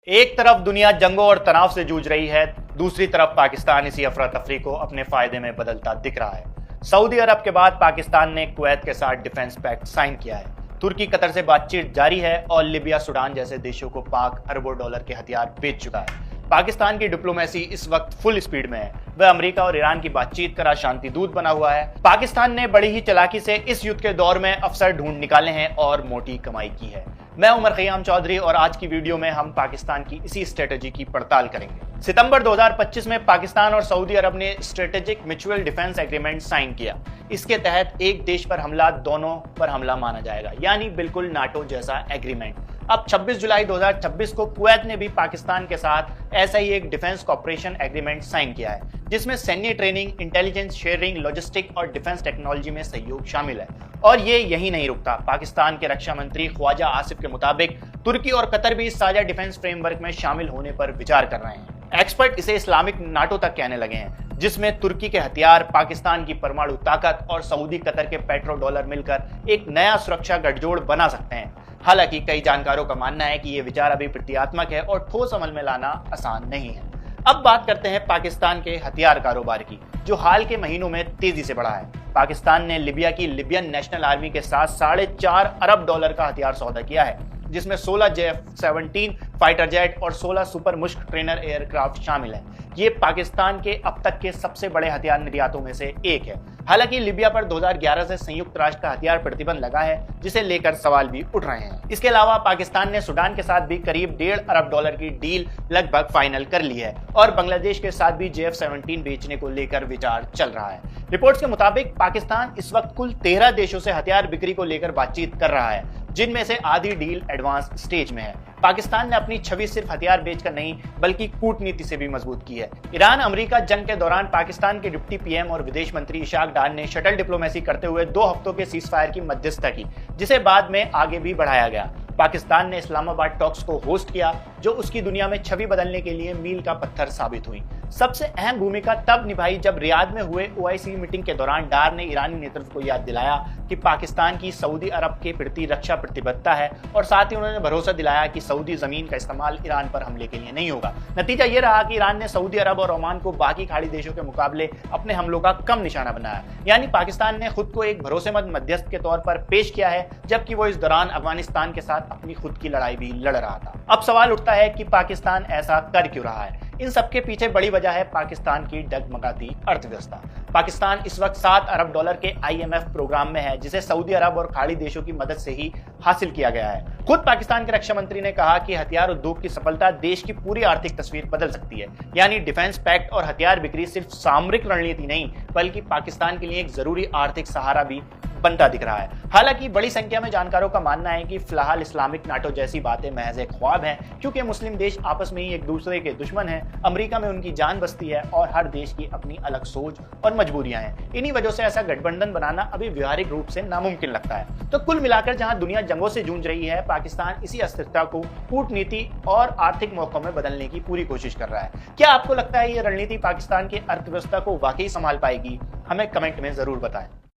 एक तरफ दुनिया जंगों और तनाव से जूझ रही है, दूसरी तरफ पाकिस्तान इसी अफरा तफरी को अपने फायदे में बदलता दिख रहा है। सऊदी अरब के बाद पाकिस्तान ने कुवैत के साथ डिफेंस पैक्ट साइन किया है। तुर्की कतर से बातचीत जारी है और लिबिया सूडान जैसे देशों को पाक अरबों डॉलर के हथियार बेच चुका है। पाकिस्तान की डिप्लोमेसी इस वक्त फुल स्पीड में है। वह अमेरिका और ईरान की बातचीत करा शांति दूत बना हुआ है। पाकिस्तान ने बड़ी ही चालाकी से इस युद्ध के दौर में अफसर ढूंढ निकाले हैं और मोटी कमाई की है। मैं उमर खयाम चौधरी और आज की वीडियो में हम पाकिस्तान की इसी स्ट्रेटेजी की पड़ताल करेंगे। सितंबर 2025 में पाकिस्तान और सऊदी अरब ने strategic mutual defence agreement sign किया। इसके तहत एक देश पर हमला दोनों पर हमला माना जाएगा, यानी बिल्कुल नाटो जैसा एग्रीमेंट। अब 26 जुलाई 2026 को कुवैत ने भी पाकिस्तान के साथ ऐसा ही एक डिफेंस कॉपरेशन एग्रीमेंट साइन किया है, जिसमें सैन्य ट्रेनिंग, इंटेलिजेंस शेयरिंग, लॉजिस्टिक और डिफेंस टेक्नोलॉजी में सहयोग शामिल है। और ये यही नहीं रुकता। पाकिस्तान के रक्षा मंत्री ख्वाजा आसिफ के मुताबिक तुर्की और कतर भी इस साझा डिफेंस फ्रेमवर्क में शामिल होने पर विचार कर रहे हैं। एक्सपर्ट इसे इस्लामिक नाटो तक कहने लगे हैं, जिसमें तुर्की के हथियार, पाकिस्तान की परमाणु ताकत और सऊदी कतर के पेट्रो डॉलर मिलकर एक नया सुरक्षा गठजोड़ बना सकते हैं। हालांकि कई जानकारों का मानना है कि यह विचार अभी प्रतीकात्मक है और ठोस अमल में लाना आसान नहीं है। अब बात करते हैं पाकिस्तान के हथियार कारोबार की, जो हाल के महीनों में तेजी से बढ़ा है। पाकिस्तान ने लिबिया की लिबियन नेशनल आर्मी के साथ $4.5 अरब का हथियार सौदा किया है, जिसमें 16 JF-17 फाइटर जेट और 16 सुपर मुश्क ट्रेनर एयरक्राफ्ट शामिल हैं। ये पाकिस्तान के अब तक के सबसे बड़े हथियार निर्यातों में से एक है। हालांकि लिबिया पर 2011 से संयुक्त राष्ट्र का हथियार प्रतिबंध लगा है, जिसे लेकर सवाल भी उठ रहे हैं। इसके अलावा पाकिस्तान ने सूडान के साथ भी करीब $1.5 अरब की डील लगभग फाइनल कर ली है और बांग्लादेश के साथ भी JF-17 बेचने को लेकर विचार चल रहा है। रिपोर्ट्स के मुताबिक पाकिस्तान इस वक्त कुल 13 देशों से हथियार बिक्री को लेकर बातचीत कर रहा है, जिनमें से आधी डील एडवांस स्टेज में है। पाकिस्तान ने अपनी छवि सिर्फ हथियार बेचकर नहीं बल्कि कूटनीति से भी मजबूत की है। ईरान अमेरिका जंग के दौरान पाकिस्तान के डिप्टी PM और विदेश मंत्री इशाक डार ने शटल डिप्लोमेसी करते हुए 2 हफ्तों के सीजफायर की मध्यस्थता की, जिसे बाद में आगे भी बढ़ाया गया। पाकिस्तान ने इस्लामाबाद टॉक्स को होस्ट किया, जो उसकी दुनिया में छवि बदलने के लिए मील का पत्थर साबित हुई। सबसे अहम भूमिका तब निभाई जब रियाद में हुए OIC मीटिंग के दौरान डार ने ईरानी नेतृत्व को याद दिलाया कि पाकिस्तान की सऊदी अरब के प्रति रक्षा प्रतिबद्धता है और साथ ही उन्होंने भरोसा दिलाया कि सऊदी जमीन का इस्तेमाल ईरान पर हमले के लिए नहीं होगा। नतीजा ये रहा कि ईरान ने सऊदी अरब और ओमान को बाकी खाड़ी देशों के मुकाबले अपने हमलों का कम निशाना बनाया, यानी पाकिस्तान ने खुद को एक भरोसेमंद मध्यस्थ के तौर पर पेश किया है, जबकि वो इस दौरान अफगानिस्तान के साथ अपनी खुद की लड़ाई भी लड़ रहा था। अब सवाल उठता है कि पाकिस्तान ऐसा कर क्यों रहा है। इन सबके पीछे बड़ी वजह है पाकिस्तान की डगमगाती अर्थव्यवस्था। पाकिस्तान इस वक्त $7 अरब के IMF प्रोग्राम में है, जिसे सऊदी अरब और खाड़ी देशों की मदद से ही हासिल किया गया है। खुद पाकिस्तान के रक्षा मंत्री ने कहा कि हथियार उद्योग की सफलता देश की पूरी आर्थिक तस्वीर बदल सकती है, यानी डिफेंस पैक्ट और हथियार बिक्री सिर्फ सामरिक रणनीति नहीं बल्कि पाकिस्तान के लिए एक जरूरी आर्थिक सहारा भी बनता दिख रहा है। हालांकि बड़ी संख्या में जानकारों का मानना है कि फिलहाल इस्लामिक नाटो जैसी बातें महज एक ख्वाब हैं, क्योंकि मुस्लिम देश आपस में ही एक दूसरे के दुश्मन हैं। अमेरिका में उनकी जान बसती है और हर देश की अपनी अलग सोच और मजबूरियां हैं। इन्हीं वजह से ऐसा गठबंधन बनाना अभी व्यवहारिक रूप से नामुमकिन लगता है। तो कुल मिलाकर जहां दुनिया जंगों से जूझ रही है, पाकिस्तान इसी अस्थिरता को कूटनीति और आर्थिक मौकों में बदलने की पूरी कोशिश कर रहा है। क्या आपको लगता है ये रणनीति पाकिस्तान की अर्थव्यवस्था को वाकई संभाल पाएगी? हमें कमेंट में जरूर बताएं।